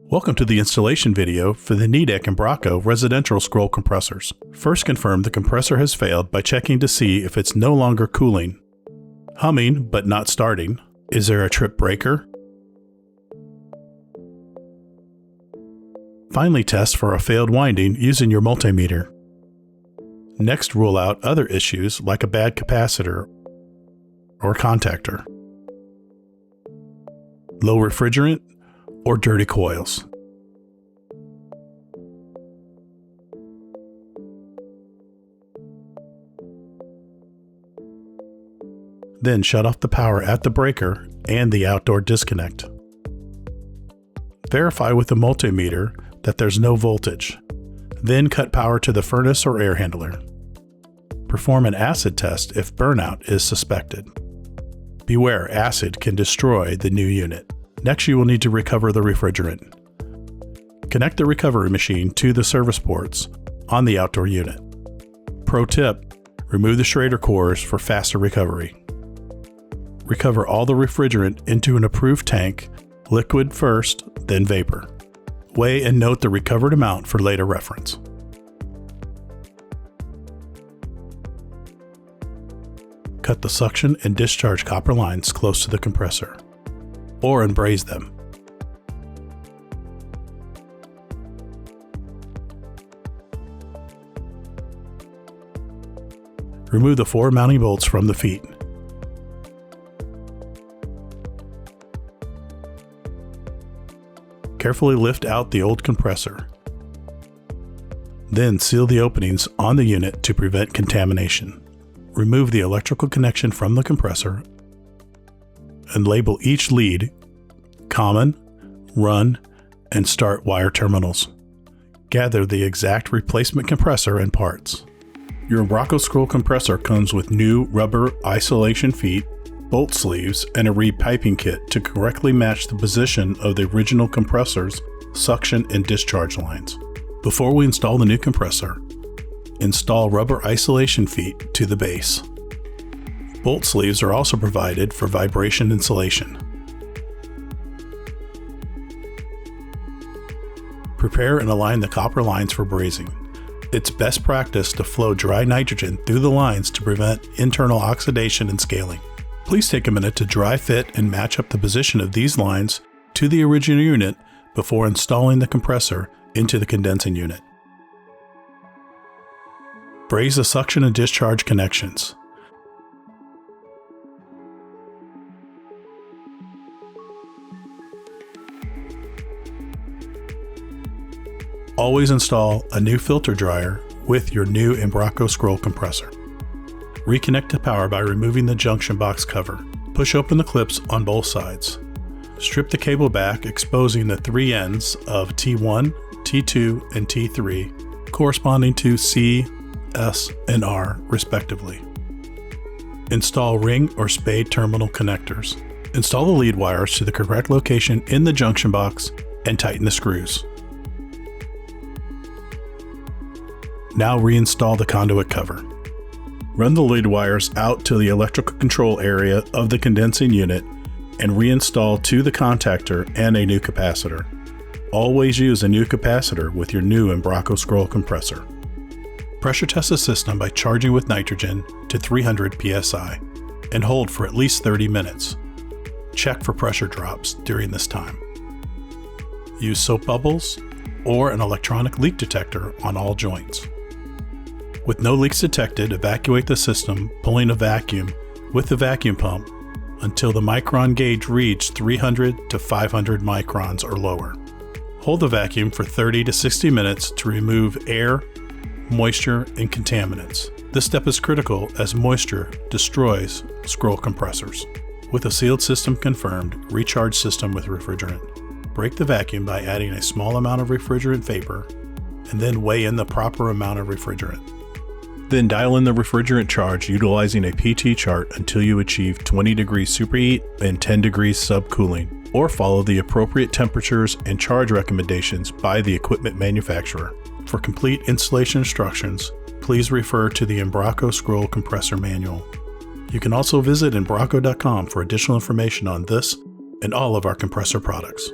Welcome to the installation video for the Nidec Embraco residential scroll compressors. First, confirm the compressor has failed by checking to see if it's no longer cooling, humming but not starting. Is there a trip breaker? Finally, test for a failed winding using your multimeter. Next, rule out other issues like a bad capacitor or contactor, low refrigerant, or dirty coils. Then shut off the power at the breaker and the outdoor disconnect. Verify with the multimeter that there's no voltage. Then cut power to the furnace or air handler. Perform an acid test if burnout is suspected. Beware, acid can destroy the new unit. Next, you will need to recover the refrigerant. Connect the recovery machine to the service ports on the outdoor unit. Pro tip, remove the Schrader cores for faster recovery. Recover all the refrigerant into an approved tank, liquid first, then vapor. Weigh and note the recovered amount for later reference. Cut the suction and discharge copper lines close to the compressor, or unbraze them. Remove the 4 mounting bolts from the feet. Carefully lift out the old compressor. Then seal the openings on the unit to prevent contamination. Remove the electrical connection from the compressor and label each lead, common, run, and start wire terminals. Gather the exact replacement compressor and parts. Your Embraco Scroll compressor comes with new rubber isolation feet, bolt sleeves, and a repiping kit to correctly match the position of the original compressor's suction and discharge lines. Before we install the new compressor, install rubber isolation feet to the base. Bolt sleeves are also provided for vibration insulation. Prepare and align the copper lines for brazing. It's best practice to flow dry nitrogen through the lines to prevent internal oxidation and scaling. Please take a minute to dry fit and match up the position of these lines to the original unit before installing the compressor into the condensing unit. Braze the suction and discharge connections. Always install a new filter dryer with your new Embraco Scroll compressor. Reconnect to power by removing the junction box cover. Push open the clips on both sides. Strip the cable back, exposing the 3 ends of T1, T2, and T3, corresponding to C, S, and R, respectively. Install ring or spade terminal connectors. Install the lead wires to the correct location in the junction box and tighten the screws. Now reinstall the conduit cover. Run the lead wires out to the electrical control area of the condensing unit and reinstall to the contactor and a new capacitor. Always use a new capacitor with your new Embraco Scroll compressor. Pressure test the system by charging with nitrogen to 300 psi and hold for at least 30 minutes. Check for pressure drops during this time. Use soap bubbles or an electronic leak detector on all joints. With no leaks detected, evacuate the system, pulling a vacuum with the vacuum pump until the micron gauge reaches 300 to 500 microns or lower. Hold the vacuum for 30 to 60 minutes to remove air, moisture, and contaminants. This step is critical as moisture destroys scroll compressors. With a sealed system confirmed, recharge system with refrigerant. Break the vacuum by adding a small amount of refrigerant vapor and then weigh in the proper amount of refrigerant. Then dial in the refrigerant charge utilizing a PT chart until you achieve 20 degrees superheat and 10 degrees subcooling, or follow the appropriate temperatures and charge recommendations by the equipment manufacturer. For complete installation instructions, please refer to the Embraco Scroll compressor manual. You can also visit Embraco.com for additional information on this and all of our compressor products.